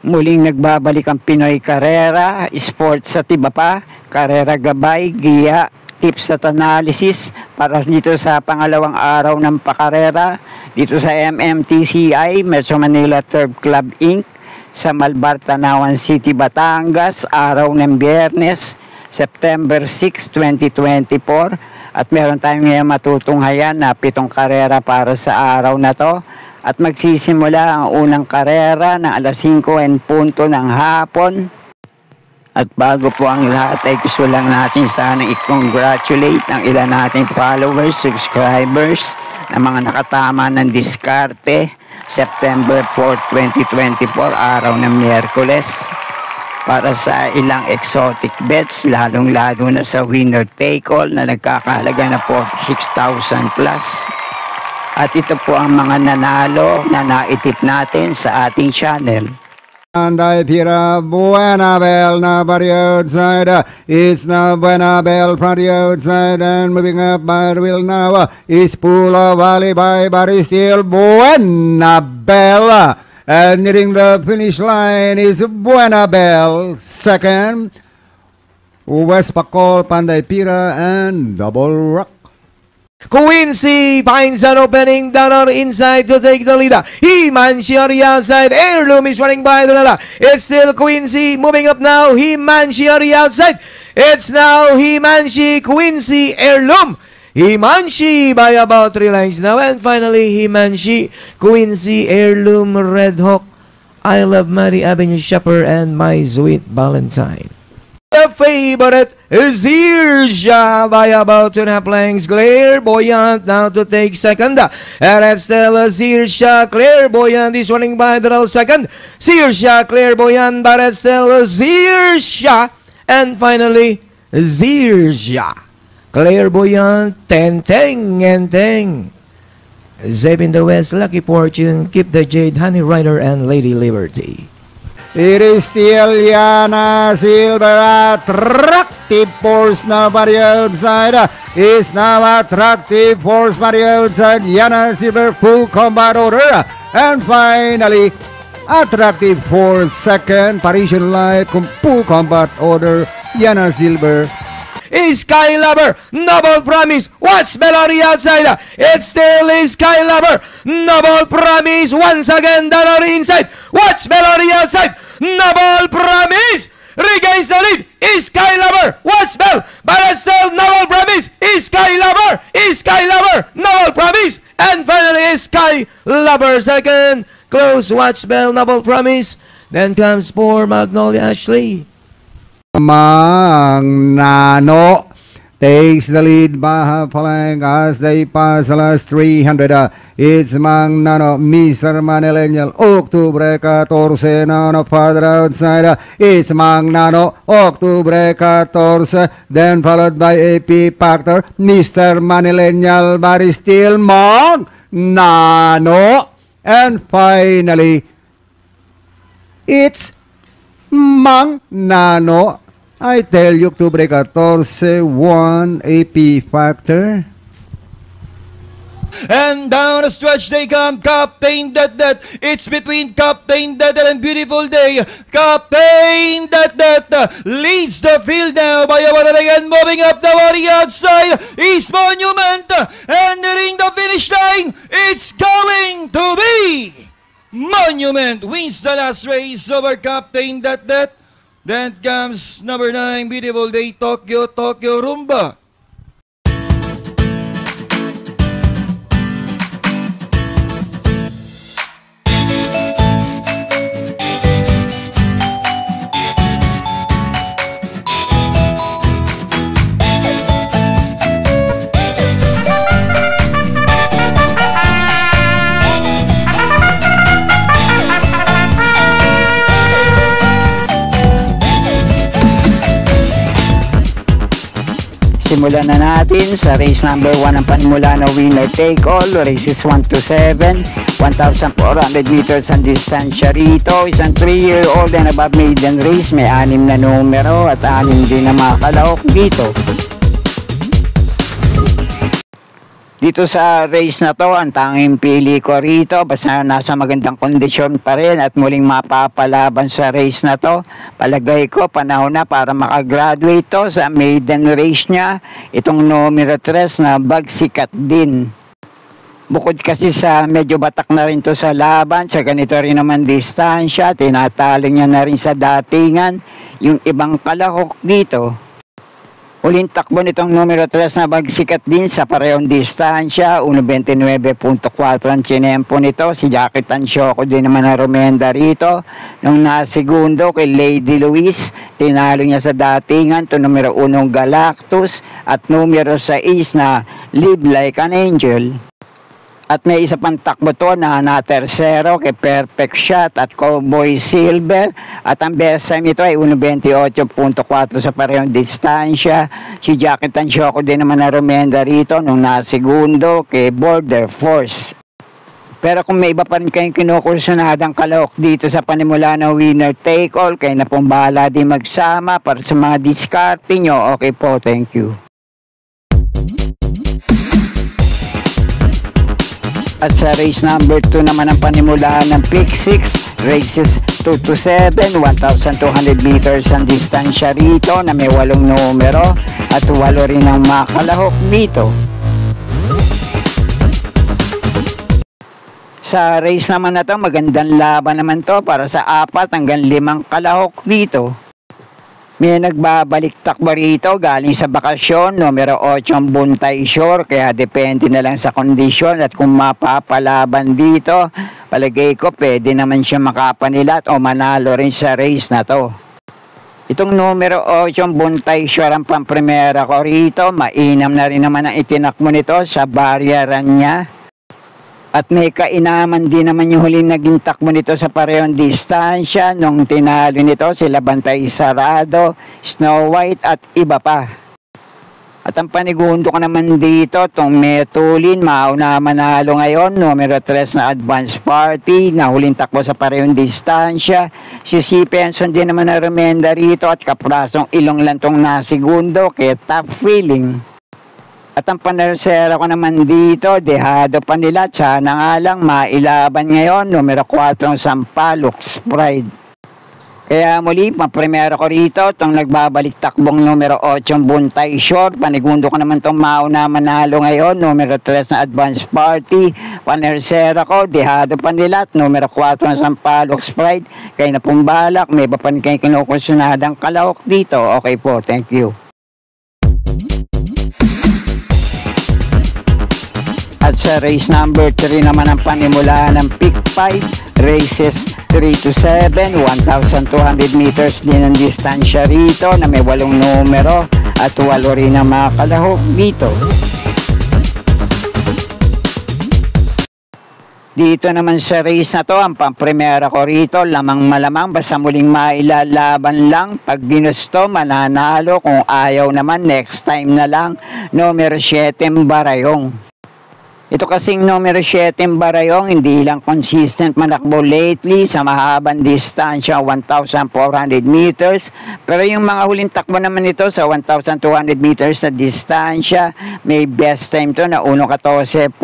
Muling nagbabalik ang Pinoy Karera, sports sa Tibapa, Karera Gabay, Giya, tips at analysis para dito sa pangalawang araw ng pakarera dito sa MMTCI, Metro Manila Turf Club Inc. sa Malbar, Tanawan City, Batangas, araw ng Biyernes, September 6, 2024. At meron tayong ngayon matutunghayan na 7 karera para sa araw na to. At magsisimula ang unang karera ng alas 5:00 ng hapon. At bago po ang lahat ay gusto lang natin sana i-congratulate ang ilan nating followers, subscribers na mga nakatama ng diskarte September 4, 2024, araw ng Miyerkules, para sa ilang exotic bets, lalong-lalo na sa winner take all na nagkakahalaga na 46,000 plus. At ito po ang mga nanalo na naitip natin sa ating channel. And I Pira Buenabel na by the outside. It's now Buenabel from the outside and moving up by the wheel now. Is Pula Valley by Barry still Buenabel. And nearing the finish line is Buenabel. Second, West Pacol, Panday Pira, and Double Rock. Quincy finds an opening down on inside to take the lead. Himanshi on the outside. Heirloom is running by the lala. It's still Quincy moving up now. Himanshi on the outside. It's now Himanshi, Quincy, Heirloom. Himanshi by about 3 lines now. And finally, Himanshi, Quincy, Heirloom, Red Hawk, I Love Mary Avenue Shopper, and My Sweet Valentine. The favorite is Zirsha by about 2.5 lengths. Clairvoyant now to take second. And it's still Zirsha. Clairvoyant is running by the second. Zirsha, Clairvoyant, but it's still Zirsha. And finally, Zirsha. Clairvoyant, Teng, and Teng. Zeb in the West, Lucky Fortune, Keep the Jade, Honey Rider, and Lady Liberty. It is still Yana Silver, attractive force now by the outside. Is now attractive force by the outside. Yana Silver, full combat order. And finally, attractive force second. Parisian Life, full combat order. Yana Silver. Sky Lover, Noble Promise, Watch Melody outside. It still is Sky Lover, Noble Promise, once again down on the inside. Watch Melody outside. Noble Promise regains the lead. Is Sky Lover, Watch Bell, but it's still Noble Promise. Is Sky Lover, Noble Promise, and finally is Sky Lover second. Close, Watch Bell, Noble Promise. Then comes for Magnolia Ashley. Mang Nano takes the lead by half a length as they pass the last 300. It's Mang Nano, Mr. Manilenial, Octubre 14 on a farther outside. It's Mang Nano, Octubre 14, then followed by AP Factor, Mr. Manilenial, but still Mang Nano. And finally, it's Mang Nano. I tell you, Octubre 14, 1 AP Factor. And down the stretch they come, Captain That. It's between Captain That and Beautiful Day. Captain That leads the field now by a one again, moving up the on the outside. Is Monument, and nearing the finish line, it's going to be Monument wins the last race over Captain That. Then comes number 9, Beautiful Day, Tokyo Rumba. Simulan na natin sa race number 1 ang panmula na winner take all. Races 1 to 7, 1,400 meters ang distansya rito. Isang 3-year-old and above maiden race. May 6 na numero at 6 din na mga kalahok dito. Dito sa race na to, ang tanging pili ko rito, basta nasa magandang kondisyon pa rin at muling mapapalaban sa race na to. Palagay ko, panahon na para makagraduate to sa maiden race niya. Itong numero 3 na Bagsikat din. Bukod kasi sa medyo batak na rin to sa laban, sa ganito rin naman distansya, tinatalo niya na rin sa datingan yung ibang kalahok dito. Huling takbo nitong numero 3 na Bagsikat din sa parehong distansya, 1.29.4 ang tinempo nito. Si Jackie Tansyoco din naman na rumenda rito. Nung nasigundo kay Lady Louise, tinalo niya sa datingan to numero 1 Galactus at numero 6 na Live Like an Angel. At may isa pang takbo to na tersero kay Perfect Shot at Cowboy Silver. At ang best time nito ay 1.28.4 sa parehong distansya. Si Jackie Tansyoco din naman na rumenda rito nung nasigundo kay Border Force. Pero kung may iba pa rin kayong kinukursunadang kalahok dito sa panimula na winner take all, kayo na pong bahala din magsama para sa mga discarte nyo. Okay po, thank you. At sa race number 2 naman ang panimulaan ng Pick 6, races 2 to 7, 1,200 meters ang distansya rito na may 8 numero at 8 rin ang makalahok dito. Sa race naman na to, magandang laban naman to para sa 4 hanggang 5 kalahok dito. May nagbabalik takbo rito galing sa bakasyon, numero 8 ang Buntay Shore, kaya depende na lang sa kondisyon at kung mapapalaban dito, palagay ko pwede naman siya makapanilat o manalo rin sa race na to. Itong numero 8 ang Buntay Shore ang pamprimera ko rito, mainam na rin naman ang itinakbo nito sa baryaran niya. At may kainaman din naman yung huling naging takbo nito sa parehong distansya nung tinalo nito sila Bantay Sarado, Snow White at iba pa. At ang panigundo ko naman dito, itong Metulin, mauna manalo ngayon, numero 3 na Advance Party, na huling takbo sa parehong distansya. Si C. Penson din naman na rumenda rito at kaprasong ilong lang itong nasigundo kay Top Feeling. At ang panersera ko naman dito, dehado pa nila, sana nga lang mailaban ngayon, numero 4 Sampaloc Pride. Kaya muli, paprimero ko rito, itong nagbabalik takbong numero 8 Buntay Shore, panigundo ko naman itong mauna manalo ngayon, numero 3 na Advance Party, panersera ko, dehado pa nila, numero 4 Sampaloc Pride, kaya na pong balak, may iba pa rin kayo kinukursunadang kalahok dito. Okay po, thank you. At sa race number 3 naman ang panimula ng Pick 5, races 3 to 7, 1,200 meters din ang distansya rito na may 8 numero at 8 rin ang mga kalahok dito. Dito naman sa race na to, ang pamprimera ko rito, lamang malamang basta muling mailalaban lang. Pag ginusto, mananalo. Kung ayaw naman, next time na lang. Numero 7 Barayong. Ito kasing numero 7 Barayong, hindi lang consistent manakbo lately sa mahabang distansya 1,400 meters. Pero yung mga huling takbo naman ito sa 1,200 meters na distansya, may best time to na 1.14.4.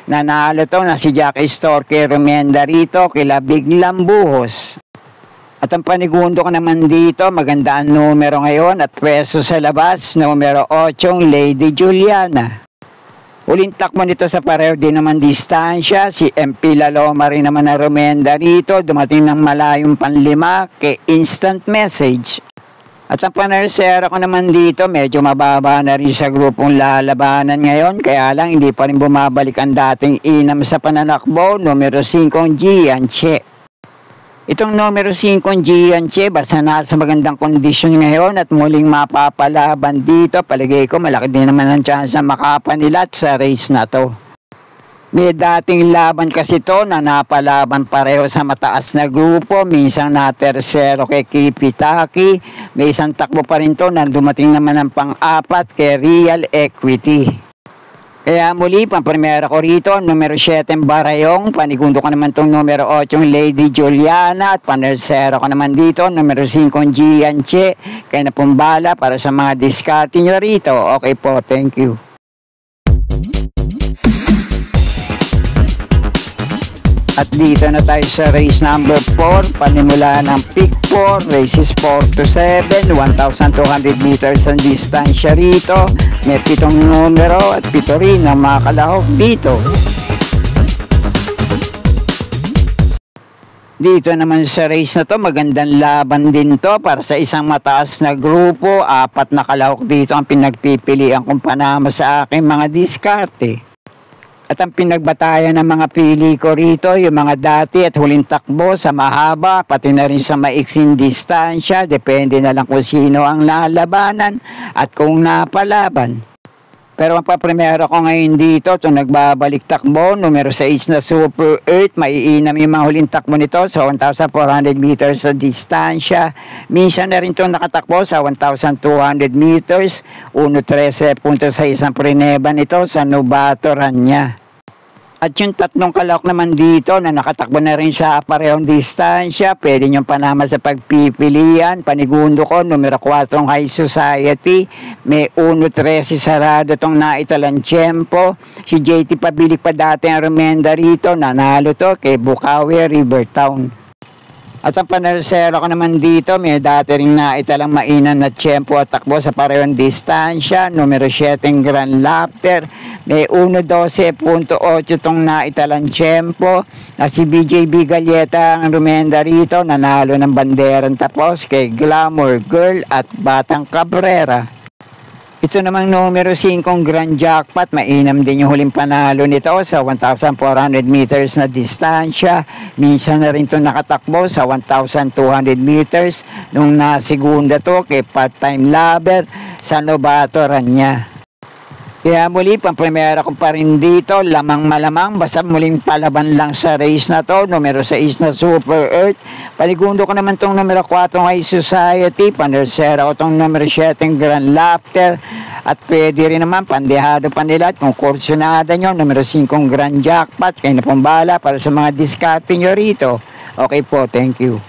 Nanalo to na si Jackie Storke Rumenda rito, kila Biglang Buhos. At ang panigundo ko naman dito, maganda ang numero ngayon at pwesto sa labas, numero 8 Lady Juliana. Uling takbo nito sa pareho din naman distansya, si MP Laloma rin naman na rumenda rito, dumating ng malayong panlima kay Instant Message. At ang panersera ko naman dito, medyo mababa na rin sa grupong lalabanan ngayon, kaya lang hindi pa rin bumabalik ang dating inam sa pananakbo, numero 5 Gianche. Itong numero 5 Gianche, basta nasa magandang kondisyon ngayon at muling mapapalaban dito, palagay ko malaki din naman ang chance na makapanilat sa race na to. May dating laban kasi to na napalaban pareho sa mataas na grupo, minsan na tersero kay Kipitaki, may isang takbo pa rin to na dumating naman ang pang-4 kay Real Equity. Kaya muli, pamprimera ko rito, numero 7 Barayong, panigundo ko naman itong numero 8 Lady Juliana, at panersera ko naman dito, numero 5 Gianche, kaya na pong bala para sa mga diskarte nyo rito. Okay po, thank you. At dito na tayo sa race number 4, panimula ng pick 4, races 4 to 7, 1,200 meters ang distansya rito. May 7 numero at 7 rin ang mga kalahok dito. Dito naman sa race na to, magandang laban din to para sa isang mataas na grupo. 4 na kalahok dito ang pinagpipilian kung panama sa aking mga diskarte. At ang pinagbatayan ng mga pili ko rito, yung mga dati at huling takbo sa mahaba, pati na rin sa maiksing distansya. Depende na lang kung sino ang lalabanan at kung napalaban. Pero ang paprimero ko ngayon dito, itong nagbabalik takbo, numero 6 na Super Earth, maiinam yung mga huling takbo nito sa 1,400 meters sa distansya. Minsan na rin itong nakatakbo sa 1,200 meters, 1.13 punto sa isang prineba nito sa Novato Rania. At yung 3 kalahok naman dito na nakatakbo na rin sa parehong distansya, pwede niyong panama sa pagpipilian. Panigundo ko, numero 4 High Society, may 1.13 sarado itong naitalang tiyempo. Si JT Pabilik pa dati ang remenda rito, nanalo to kay Bukawi Rivertown. At ang panarsero ko naman dito, may dati rin naitalang mainan na tiyempo at takbo sa parehong distansya, numero 7 Grand Laughter, may 1.12.8 itong naitalang tiyempo. Na si BJB Galleta ang rumenda rito, nanalo ng banderang tapos kay Glamour Girl at Batang Cabrera. Ito namang numero 5 Grand Jackpot, mainam din yung huling panalo nito sa 1,400 meters na distansya. Minsan na rin ito nakatakbo sa 1,200 meters nung nasigunda to kay part-time lover sa Novato Rania. Kaya muli, pamprimera ko pa rin dito, lamang malamang, basta muling palaban lang sa race na to, numero 6 na Super Earth. Panigundo ko naman tong numero 4 High Society, panersera ko tong numero 7 Grand Laughter, at pwede rin naman, pandehado pa nila, at kung kursunada nyo, numero 5 Grand Jackpot, kayo na pong bala para sa mga diskarte nyo rito. Okay po, thank you.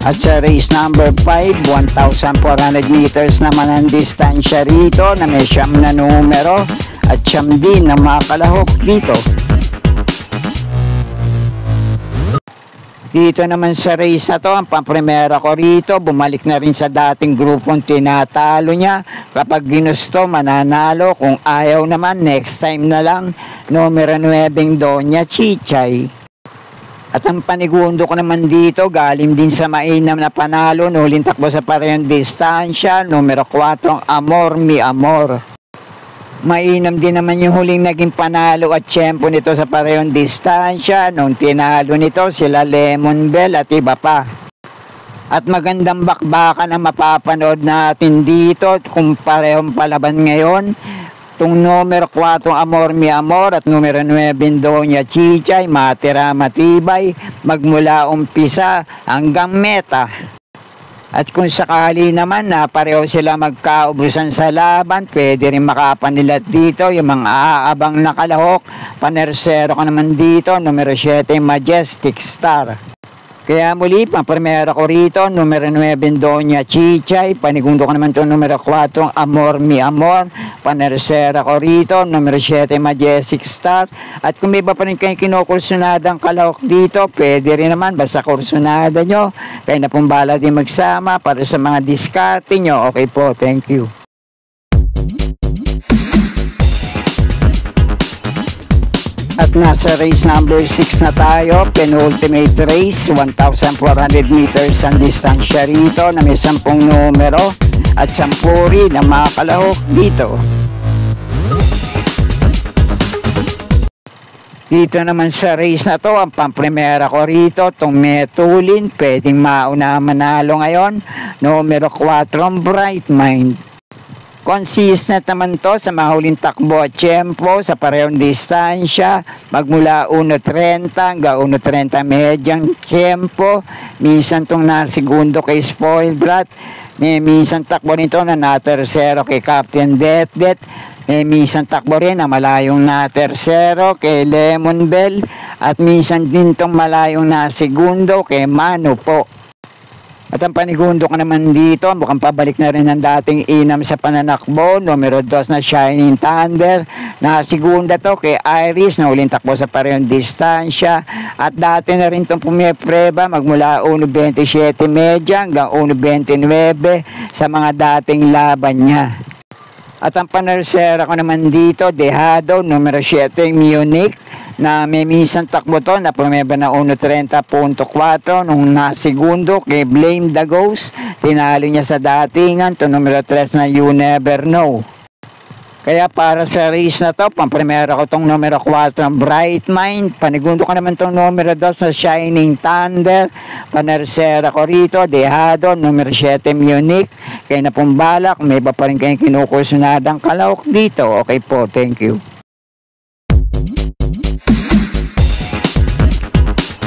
At sa race number 5, 1,400 meters naman ang distansya rito na may 9 na numero at 9 din na mga kalahok dito. Dito naman sa race na to, ang pamprimera ko rito, bumalik na rin sa dating grupong tinatalo niya. Kapag ginusto, mananalo. Kung ayaw naman, next time na lang, numero 9 Doña Chichay. At ang panigundo ko naman dito, galing din sa mainam na panalo, nuling takbo sa parehong distansya, numero 4 Amor Mi Amor. Mainam din naman yung huling naging panalo at tiyempo nito sa parehong distansya, nung tinalo nito sila Lemon Bell at iba pa. At magandang bakbakan ang mapapanood natin dito kung parehong palaban ngayon. Itong numero 4 Amor Mi Amor at numero 9 Doña Chichay, matira matibay, magmula umpisa hanggang meta. At kung sakali naman na pareho sila magkaubusan sa laban, pwede rin makapanilat dito yung mga aabang na kalahok. Panersero ko naman dito, numero 7 Majestic Star. Kaya muli, pamprimera ko rito, numero 9 Doña Chichay, panigundo ko naman ito, numero 4 Amor Mi Amor, panersera ko rito, numero 7 Majestic Star. At kung may iba pa rin kayong kinukursunadang kalahok dito, pwede rin naman, basta kursunada nyo, kayo na pong bala din magsama para sa mga diskarte nyo. Okay po, thank you. At nasa race number 6 na tayo, penultimate race, 1,400 meters ang distansya rito na may 10 numero at 10 rin na mga kalahok dito. Dito naman sa race na to, ang pamprimera ko rito, itong Metulin, pwedeng mauna manalo ngayon, numero 4 Bright Mind. Consistent naman to sa mga huling takbo at tiyempo sa parehong distansya, magmula 1.30 hanggang 1.30 medyang tiyempo. Minsan itong nasigundo kay Spoilbrat, may minsan takbo nito na natersero kay Captain Det. May minsan takbo rin na malayong natersero kay Lemon Bell, at minsan din itong malayong nasigundo kay Manu po. At ang panigundo ko naman dito, mukhang pabalik na rin ang dating inam sa pananakbo. Numero 2 na Shining Thunder. Na segunda to kay Iris na uling takbo sa parehong distansya. At dati na rin itong pumipreba magmula 1.27 medya hanggang 1.29 sa mga dating laban niya. At ang panersera ko naman dito, Dehado, numero 7 Munich. Na may minsan takbo to na pumeba na 1.30.4 nung nasigundo kay Blame the Ghost. Tinalo niya sa datingan to numero 3 na You Never Know. Kaya para sa race na to, pamprimera ko tong numero 4 ng Bright Mind. Panigundo ko naman tong numero 2 na Shining Thunder. Panersera ko rito, Dehado, numero 7 Munich. Kaya na pong balak, may iba pa rin kayong kinukursunadang kalawak dito. Okay po, thank you.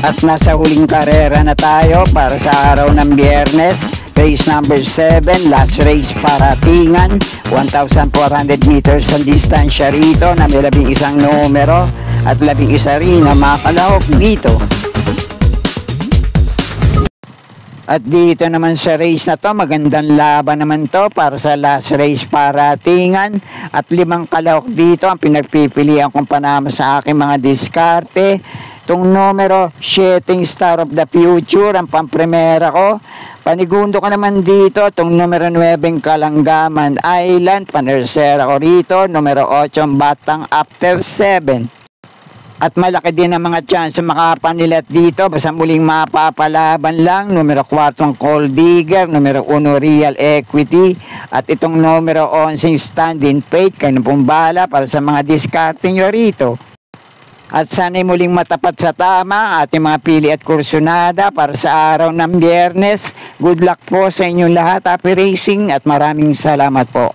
At nasa huling karera na tayo para sa araw ng Biyernes. Race number 7, last race paratingan. 1,400 meters ang distansya rito na may 11 numero at 11 rin na makalahok dito. At dito naman sa race na to, magandang laban naman to para sa last race paratingan. At 5 kalahok dito ang pinagpipilian kong panama sa aking mga diskarte. Itong numero 7 Star of the Future ang pampremera ko. Panigundo ko naman dito itong numero 9 Kalanggaman Island. Panersera ko rito. Numero 8 Batang After 7. At malaki din ang mga chance makapanilat dito. Basta muling mapapalaban lang. Numero 4 Cold Digger. Numero 1 Real Equity. At itong numero 11 Standing Faith. Kayo pong bala para sa mga discarding nyo rito. At sana'y muling matapat sa tama ang ating mga pili at kursunada para sa araw ng Biyernes. Good luck po sa inyong lahat. Happy racing at maraming salamat po.